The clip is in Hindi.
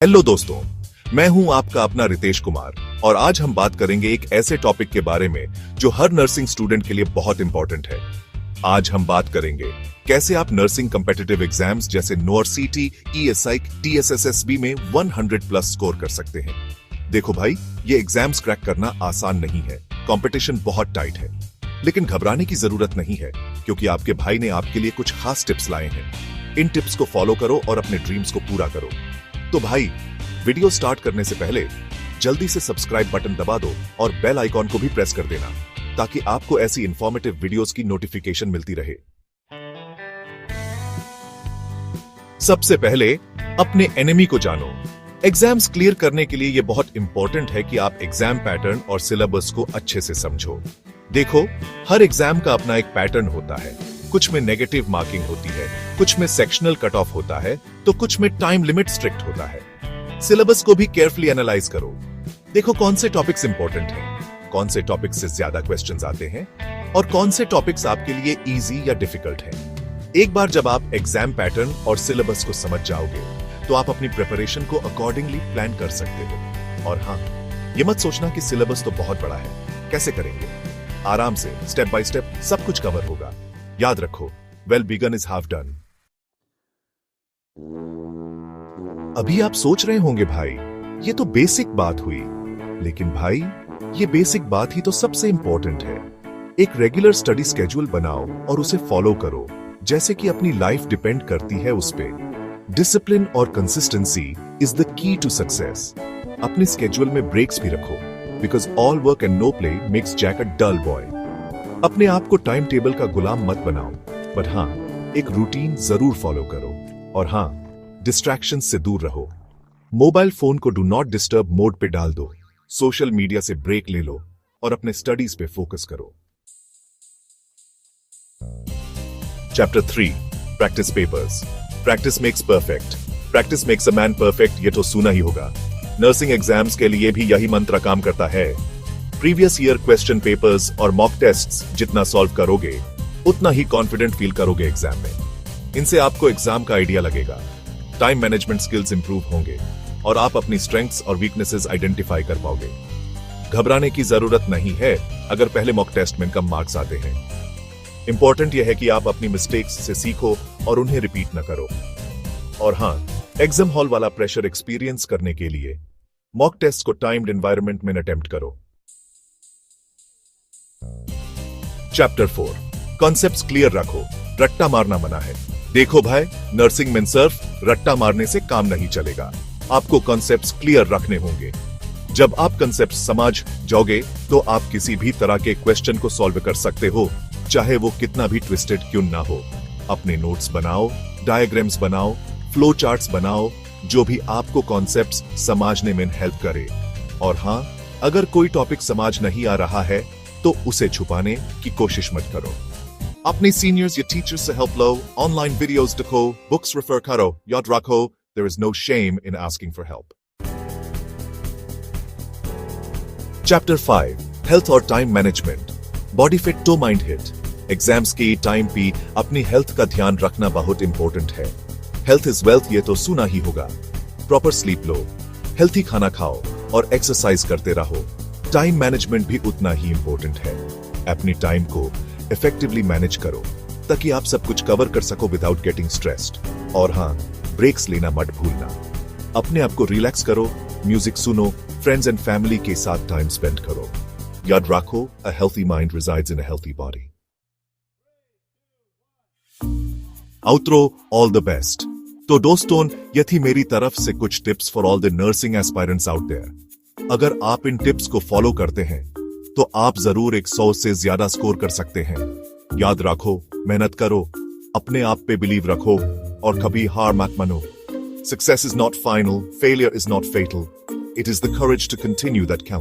हेलो दोस्तों, मैं हूं आपका अपना रितेश कुमार और आज हम बात करेंगे एक ऐसे टॉपिक के बारे में जो हर नर्सिंग स्टूडेंट के लिए बहुत इंपॉर्टेंट है। आज हम बात करेंगे कैसे आप नर्सिंग कॉम्पिटिटिव एग्जाम्स जैसे नॉरसीटी, ईएसआई, टीएसएसएसबी में 100 प्लस स्कोर कर सकते हैं। देखो भाई, ये एग्जाम्स क्रैक करना आसान नहीं है, कंपटीशन बहुत टाइट है, लेकिन घबराने की जरूरत नहीं है क्योंकि आपके भाई ने आपके लिए कुछ खास टिप्स लाए हैं। इन टिप्स को फॉलो करो और अपने ड्रीम्स को पूरा करो। तो भाई, वीडियो स्टार्ट करने से पहले जल्दी से सब्सक्राइब बटन दबा दो और बेल आइकॉन को भी प्रेस कर देना ताकि आपको ऐसी इंफॉर्मेटिव वीडियोस की नोटिफिकेशन मिलती रहे। सबसे पहले अपने एनिमी को जानो। एग्जाम्स क्लियर करने के लिए यह बहुत इंपॉर्टेंट है कि आप एग्जाम पैटर्न और सिलेबस को अच्छे से समझो। देखो, हर एग्जाम का अपना एक पैटर्न होता है। कुछ में नेगेटिव मार्किंग होती है, कुछ में सेक्शनल कट ऑफ होता है, तो कुछ में टाइम लिमिट स्ट्रिक्ट होता है। सिलेबस को भी केयरफुली एनालाइज करो। देखो कौन से टॉपिक्स इंपॉर्टेंट हैं, कौन से टॉपिक्स से ज्यादा क्वेश्चंस आते हैं और कौन से टॉपिक्स आपके लिए इजी या डिफिकल्ट हैं। एक बार जब आप एग्जाम पैटर्न और सिलेबस को समझ जाओगे तो आप अपनी प्रिपरेशन को अकॉर्डिंगली प्लान कर सकते हो। और हाँ, ये मत सोचना कि सिलेबस तो बहुत बड़ा है, कैसे करेंगे। आराम से स्टेप बाय स्टेप सब कुछ कवर होगा। याद रखो, well begun is half done. अभी आप सोच रहे होंगे भाई, ये तो बेसिक बात हुई, लेकिन भाई ये बेसिक बात ही तो सबसे इंपॉर्टेंट है। एक रेगुलर स्टडी स्केड्यूल बनाओ और उसे फॉलो करो जैसे कि अपनी लाइफ डिपेंड करती है उस पे। डिसिप्लिन और consistency is the key to success. अपने स्केड्यूल में ब्रेक्स भी रखो, because all work and no play makes Jack a dull boy. अपने आप को टाइम टेबल का गुलाम मत बनाओ, बट हाँ, एक रूटीन जरूर फॉलो करो। और हाँ, डिस्ट्रैक्शन से दूर रहो। मोबाइल फोन को डू नॉट डिस्टर्ब मोड पे डाल दो, सोशल मीडिया से ब्रेक ले लो और अपने स्टडीज पे फोकस करो। Chapter 3, practice papers. Practice makes perfect. Practice makes a man perfect, ये तो सुना ही होगा। नर्सिंग एग्जाम्स के लिए भी यही मंत्र काम करता है। प्रीवियस ईयर क्वेश्चन पेपर्स और मॉक टेस्ट्स जितना सॉल्व करोगे उतना ही कॉन्फिडेंट फील करोगे एग्जाम में। इनसे आपको एग्जाम का आइडिया लगेगा, टाइम मैनेजमेंट स्किल्स इंप्रूव होंगे और आप अपनी स्ट्रेंथ्स और वीकनेसेस आइडेंटिफाई कर पाओगे। घबराने की जरूरत नहीं है अगर पहले मॉक टेस्ट में कम मार्क्स आते हैं। इंपॉर्टेंट यह है कि आप अपनी मिस्टेक्स से सीखो और उन्हें रिपीट न करो। और हाँ, एग्जाम हॉल वाला प्रेशर एक्सपीरियंस करने के लिए मॉक टेस्ट को टाइम्ड एनवायरनमेंट में अटेम्प्ट करो। चैप्टर 4, कॉन्सेप्ट्स क्लियर रखो। रट्टा मारना मना है। देखो भाई, नर्सिंग में सिर्फ रट्टा मारने से काम नहीं चलेगा। आपको कॉन्सेप्ट्स क्लियर रखने होंगे। जब आप कॉन्सेप्ट्स समझ जाओगे तो आप किसी भी तरह के क्वेश्चन को सॉल्व कर सकते हो, चाहे वो कितना भी ट्विस्टेड क्यों ना हो। अपने नोट्स बनाओ, डायग्राम्स बनाओ, फ्लो चार्ट्स बनाओ, जो भी आपको कॉन्सेप्ट्स समझने में हेल्प करे। और हाँ, अगर कोई टॉपिक समझ नहीं आ रहा है तो उसे छुपाने की कोशिश मत करो। अपने सीनियर्स या टीचर्स से हेल्प लो, ऑनलाइन वीडियोस देखो, बुक्स रेफर करो। याद रखो, there is no shame in asking for help. Chapter 5, health और टाइम मैनेजमेंट। बॉडी फिट तो माइंड हिट। एग्जाम्स के टाइम पे अपनी हेल्थ का ध्यान रखना बहुत इंपॉर्टेंट है। हेल्थ इज वेल्थ, ये तो सुना ही होगा। प्रॉपर स्लीप लो, हेल्थी खाना खाओ और एक्सरसाइज करते रहो। टाइम मैनेजमेंट भी उतना ही इंपॉर्टेंट है। अपनी टाइम को इफेक्टिवली मैनेज करो ताकि आप सब कुछ कवर कर सको विदाउट गेटिंग स्ट्रेस्ड। और हाँ, ब्रेक्स लेना मत भूलना। अपने आप को रिलैक्स करो, म्यूजिक सुनो, फ्रेंड्स एंड फैमिली के साथ टाइम स्पेंड करो। याद रखो, a healthy mind resides in a healthy body. Outro, all the best. तो दोस्तों, ये थी मेरी तरफ से कुछ tips for all the nursing aspirants out there. अगर आप इन टिप्स को फॉलो करते हैं तो आप जरूर 100 से ज्यादा स्कोर कर सकते हैं। याद रखो, मेहनत करो, अपने आप पे बिलीव रखो और कभी हार मत मानो। Success is not final, failure is not fatal, it is the courage to continue that counts.